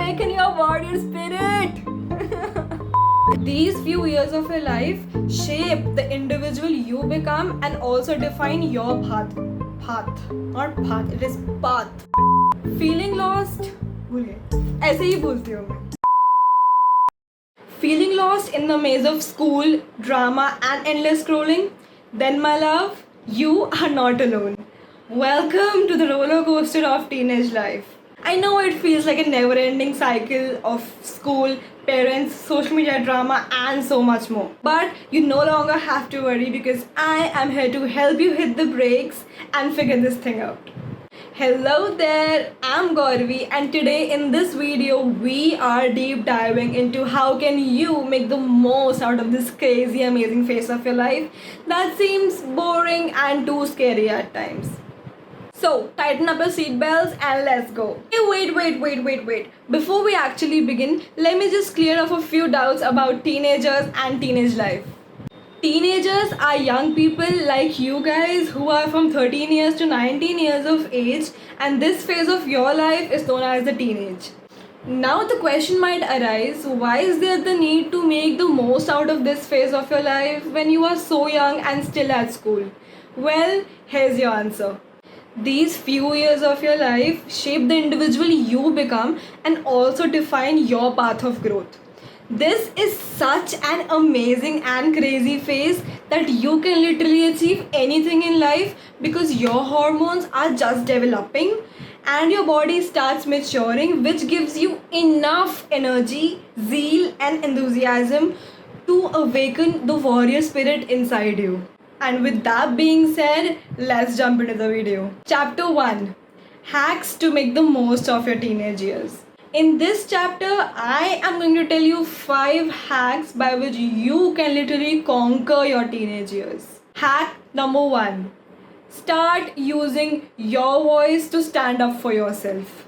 awaken your warrior spirit. These few years of your life shape the individual you become and also define your path. Path, not path, it is path. Feeling lost? भूल गए, ऐसे ही बोलती हूँ मैं. Feeling lost in the maze of school, drama, and endless scrolling? Then, my love, you are not alone. Welcome to the roller coaster of teenage life. I know it feels like a never ending cycle of school, parents, social media drama, and so much more. But you no longer have to worry because I am here to help you hit the brakes and figure this thing out. Hello there, I'm Gauravi, and today in this video we are deep diving into how can you make the most out of this crazy amazing phase of your life that seems boring and too scary at times. So tighten up your seatbelts and let's go. Hey, wait. Before we actually begin, let me just clear up a few doubts about teenagers and teenage life. Teenagers are young people like you guys who are from 13 years to 19 years of age, and this phase of your life is known as the teenage. Now the question might arise, why is there the need to make the most out of this phase of your life when you are so young and still at school? Well, here's your answer. These few years of your life shape the individual you become and also define your path of growth. This is such an amazing and crazy phase that you can literally achieve anything in life because your hormones are just developing and your body starts maturing, which gives you enough energy, zeal, and enthusiasm to awaken the warrior spirit inside you. And with that being said, let's jump into the video. Chapter 1: Hacks to make the most of your teenage years. In this chapter, I am going to tell you 5 hacks by which you can literally conquer your teenage years. Hack number 1: start using your voice to stand up for yourself.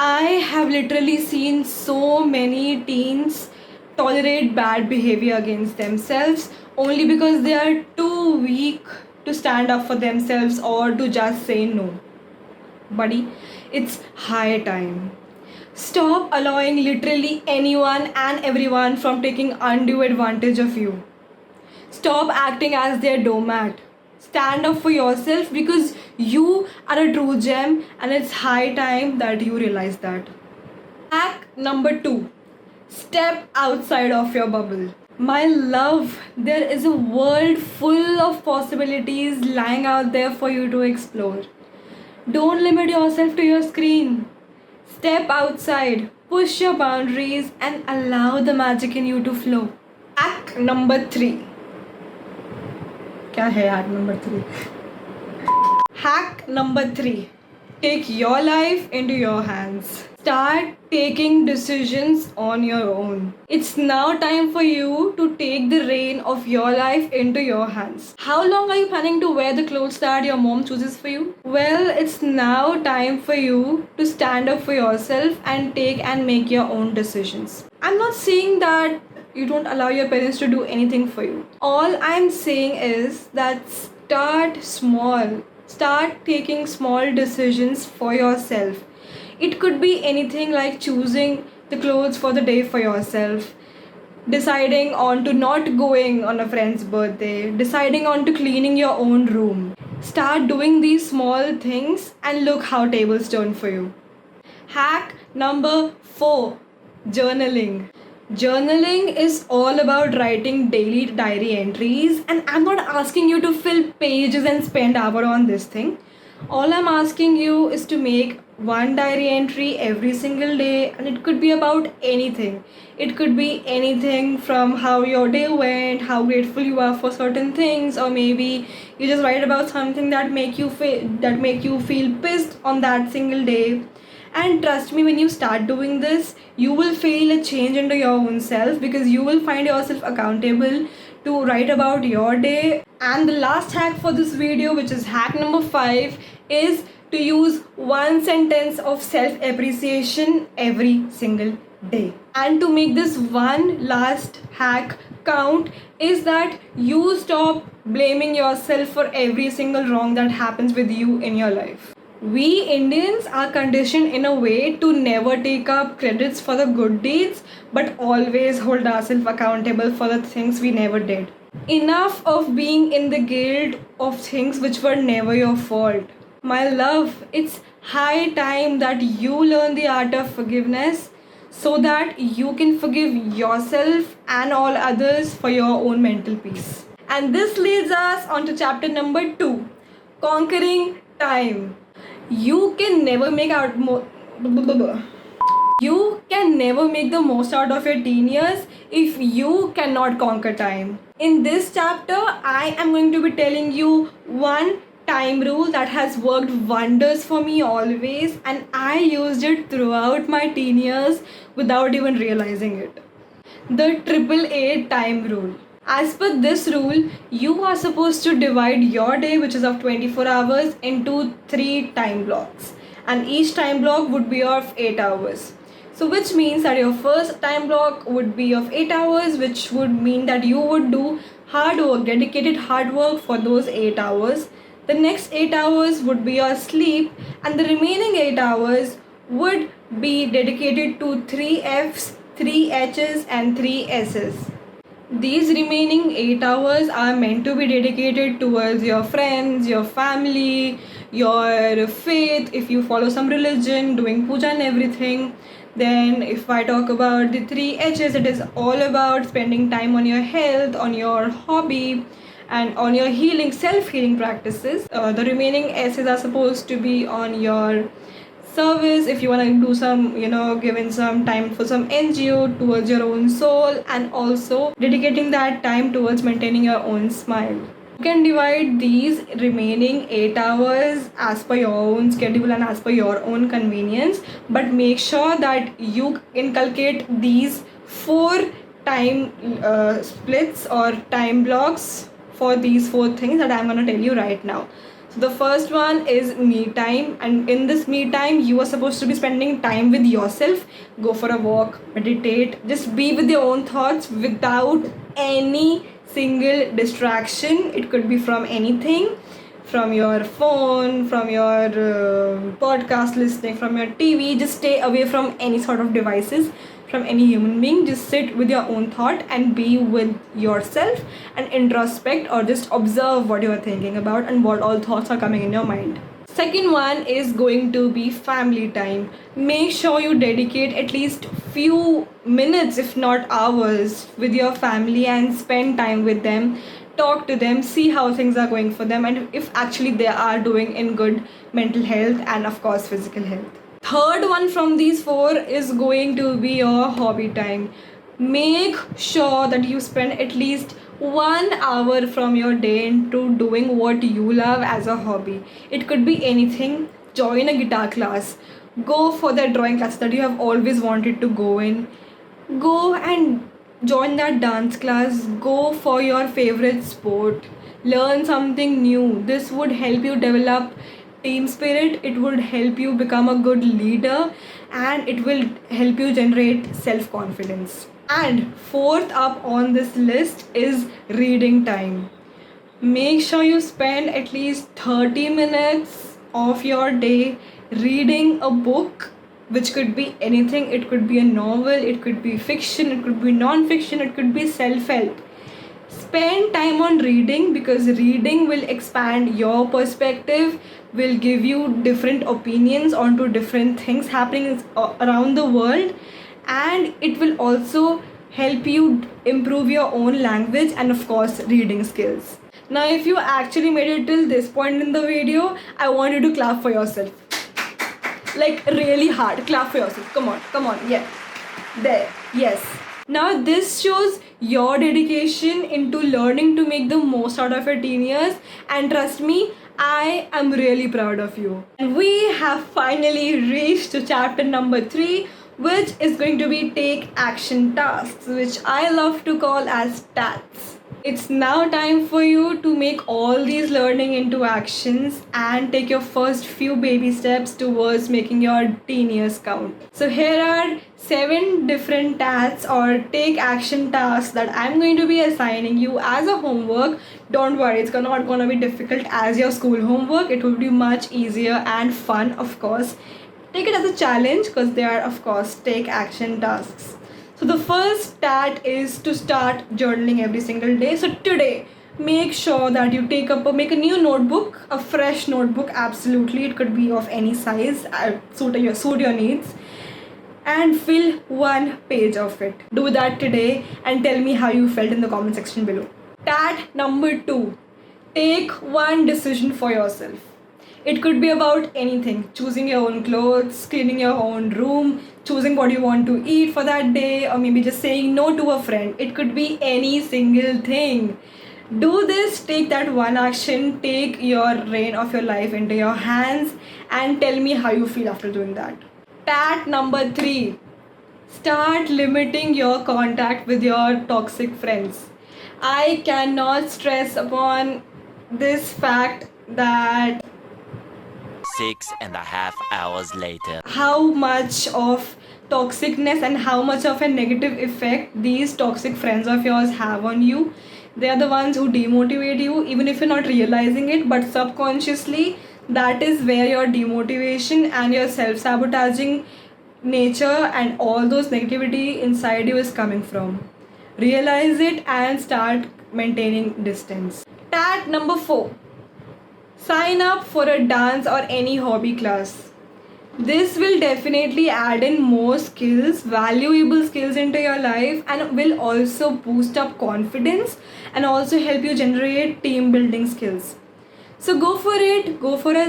I have literally seen so many teens tolerate bad behavior against themselves only because they are too weak to stand up for themselves or to just say no. Buddy, it's high time. Stop allowing literally anyone and everyone from taking undue advantage of you. Stop acting as their doormat. Stand up for yourself because you are a true gem and it's high time that you realize that. Hack number 2: step outside of your bubble. My love, there is a world full of possibilities lying out there for you to explore. Don't limit yourself to your screen. Step outside, push your boundaries, and allow the magic in you to flow. Hack number 3. क्या है hack number 3? Hack number 3. Take your life into your hands. Start taking decisions on your own. It's now time for you to take the reign of your life into your hands. How long are you planning to wear the clothes that your mom chooses for you? Well, it's now time for you to stand up for yourself and take and make your own decisions. I'm not saying that you don't allow your parents to do anything for you. All I'm saying is that start small. Start taking small decisions for yourself. It could be anything like choosing the clothes for the day for yourself, deciding on to not going on a friend's birthday, deciding on to cleaning your own room. Start doing these small things and look how tables turn for you. Hack number 4: journaling. Journaling is all about writing daily diary entries, and I'm not asking you to fill pages and spend hours on this thing. All I'm asking you is to make one diary entry every single day, and it could be about anything. It could be anything from how your day went, how grateful you are for certain things, or maybe you just write about something that make you feel pissed on that single day. And trust me, when you start doing this, you will feel a change into your own self because you will find yourself accountable to write about your day. And the last hack for this video, which is hack number 5, is to use one sentence of self-appreciation every single day. And to make this one last hack count is that you stop blaming yourself for every single wrong that happens with you in your life. We Indians are conditioned in a way to never take up credits for the good deeds, but always hold ourselves accountable for the things we never did. Enough of being in the guilt of things which were never your fault. My love, it's high time that you learn the art of forgiveness so that you can forgive yourself and all others for your own mental peace. And this leads us on to chapter number 2, conquering time. You can never make out more. You can never make the most out of your teen years if you cannot conquer time. In this chapter, I am going to be telling you one time rule that has worked wonders for me always, and I used it throughout my teen years without even realizing it. The triple eight time rule. As per this rule, you are supposed to divide your day, which is of 24 hours, into 3 time blocks, and each time block would be of 8 hours. So which means that your first time block would be of 8 hours, which would mean that you would do hard work, dedicated hard work for those 8 hours. The next 8 hours would be your sleep, and the remaining 8 hours would be dedicated to 3 F's, 3 H's, and 3 S's. These remaining 8 hours are meant to be dedicated towards your friends, your family, your faith, if you follow some religion, doing puja and everything. Then if I talk about the 3 H's, it is all about spending time on your health, on your hobby, and on your healing, self-healing practices. The remaining S's are supposed to be on your service, if you want to do some, giving some time for some NGO towards your own soul, and also dedicating that time towards maintaining your own smile. You can divide these remaining 8 hours as per your own schedule and as per your own convenience, but make sure that you inculcate these 4 time splits or time blocks for these 4 things that I'm going to tell you right now. So the first one is me time, and in this me time you are supposed to be spending time with yourself. Go for a walk, meditate, just be with your own thoughts without any single distraction. It could be from anything, from your phone, from your podcast listening, from your TV. Just stay away from any sort of devices, from any human being. Just sit with your own thought and be with yourself and introspect, or just observe what you are thinking about and what all thoughts are coming in your mind. Second one is going to be family time. Make sure you dedicate at least few minutes, if not hours, with your family and spend time with them. Talk to them, see how things are going for them, and if actually they are doing in good mental health and of course physical health. Third one from these 4 is going to be your hobby time. Make sure that you spend at least 1 hour from your day into doing what you love as a hobby. It could be anything. Join a guitar class. Go for that drawing class that you have always wanted to go in. Go and join that dance class. Go for your favorite sport. Learn something new. This would help you develop team spirit, it would help you become a good leader, and it will help you generate self-confidence. And fourth up on this list is reading time. Make sure you spend at least 30 minutes of your day reading a book, which could be anything. It could be a novel, it could be fiction, it could be non-fiction, it could be self-help. Spend time on reading, because reading will expand your perspective, will give you different opinions onto different things happening around the world, and it will also help you improve your own language and of course reading skills. Now if you actually made it till this point in the video, I want you to clap for yourself. Like really hard. Clap for yourself. Come on. Yeah. There. Yes. Now this shows your dedication into learning to make the most out of your teen years, and trust me, I am really proud of you. And we have finally reached to chapter number 3, which is going to be take action tasks, which I love to call as TATs. It's now time for you to make all these learning into actions and take your first few baby steps towards making your teen years count. So here are 7 different tasks or take action tasks that I'm going to be assigning you as a homework. Don't worry, it's not going to be difficult as your school homework. It will be much easier and fun, of course. Take it as a challenge because they are, of course, take action tasks. So the first stat is to start journaling every single day. So today, make sure that you make a new notebook, a fresh notebook. Absolutely, it could be of any size, suit your needs, and fill 1 page of it. Do that today and tell me how you felt in the comment section below. Stat number 2: take one decision for yourself. It could be about anything: choosing your own clothes, cleaning your own room, choosing what you want to eat for that day, or maybe just saying no to a friend. It could be any single thing. Do this, take that one action, take your reign of your life into your hands, and tell me how you feel after doing that. Stat number 3: start limiting your contact with your toxic friends. I cannot stress upon this fact that 6.5 hours later. how much of toxicness and how much of a negative effect these toxic friends of yours have on you. They are the ones who demotivate you, even if you're not realizing it, but subconsciously, that is where your demotivation and your self sabotaging nature and all those negativity inside you is coming from. Realize it and start maintaining distance. Stat number 4: sign up for a dance or any hobby class. This will definitely add in more skills, valuable skills into your life, and will also boost up confidence and also help you generate team building skills. So go for it, go for a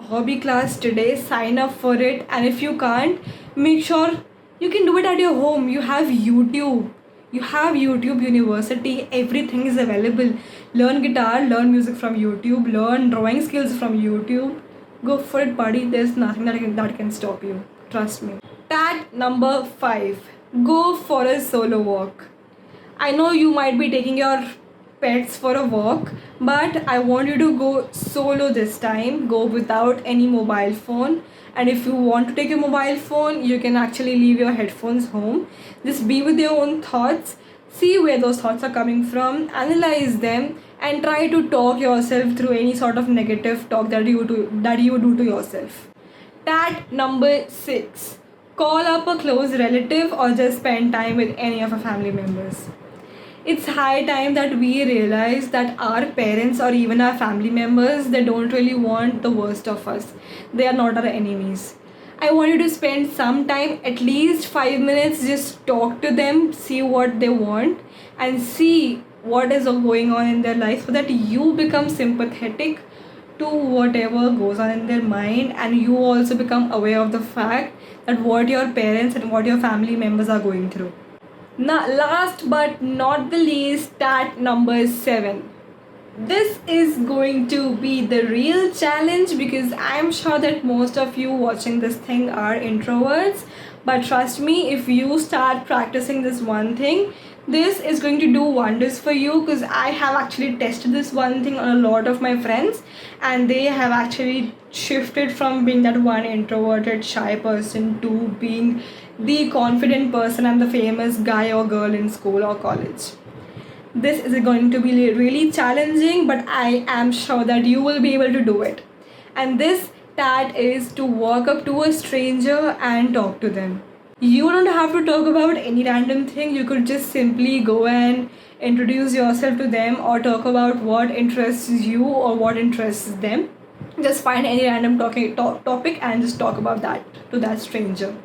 hobby class today, sign up for it, and if you can't, make sure you can do it at your home. You have YouTube. You have YouTube University, everything is available. Learn guitar, learn music from YouTube, learn drawing skills from YouTube. Go for it, buddy. There's nothing that can stop you. Trust me. Stat number 5: go for a solo walk. I know you might be taking your pets for a walk, but I want you to go solo this time. Go without any mobile phone. And if you want to take your mobile phone, you can actually leave your headphones home. Just be with your own thoughts. See where those thoughts are coming from. Analyze them and try to talk yourself through any sort of negative talk that you do to yourself. Stat number 6: call up a close relative or just spend time with any of our family members. It's high time that we realize that our parents or even our family members, they don't really want the worst of us. They are not our enemies. I want you to spend some time, at least 5 minutes, just talk to them, see what they want, and see what is going on in their life so that you become sympathetic to whatever goes on in their mind, and you also become aware of the fact that what your parents and what your family members are going through. Now, last but not the least, stat number 7. This is going to be the real challenge because I'm sure that most of you watching this thing are introverts. But trust me, if you start practicing this one thing, this is going to do wonders for you, because I have actually tested this one thing on a lot of my friends, and they have actually shifted from being that one introverted shy person to being the confident person and the famous guy or girl in school or college. This is going to be really challenging, but I am sure that you will be able to do it. And this stat is to walk up to a stranger and talk to them. You don't have to talk about any random thing. You could just simply go and introduce yourself to them or talk about what interests you or what interests them. Just find any random topic and just talk about that to that stranger.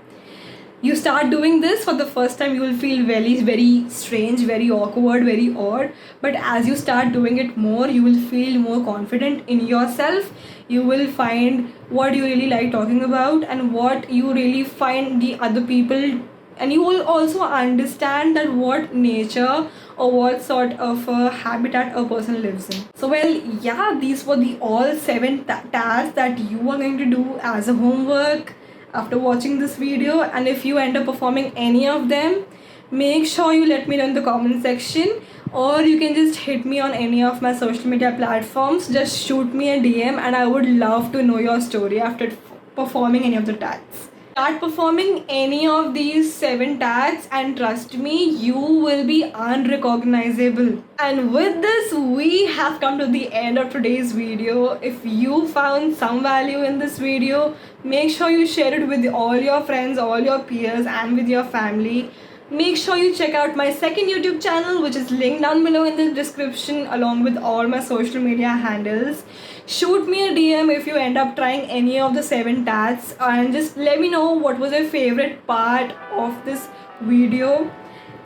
You start doing this for the first time, you will feel very, very strange, very awkward, very odd. But as you start doing it more, you will feel more confident in yourself. You will find what you really like talking about and what you really find the other people. And you will also understand that what nature or what sort of habitat a person lives in. So well, yeah, these were the all 7 tasks that you are going to do as a homework after watching this video. And if you end up performing any of them, make sure you let me know in the comment section, or you can just hit me on any of my social media platforms. Just shoot me a DM and I would love to know your story after performing any of the tags. Start performing any of these 7 tags and trust me, you will be unrecognizable. And with this, we have come to the end of today's video. If you found some value in this video, make sure you share it with all your friends, all your peers, and with your family. Make sure you check out my second YouTube channel, which is linked down below in the description, along with all my social media handles. Shoot me a DM if you end up trying any of the 7 tags, and just let me know what was your favorite part of this video.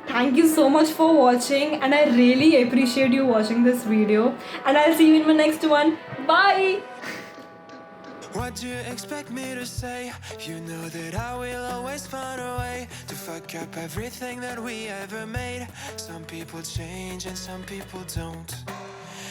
Thank you so much for watching, and I really appreciate you watching this video, and I'll see you in my next one. Bye. What do you expect me to say? You know that I will always find a way to fuck up everything that we ever made. Some people change and some people don't.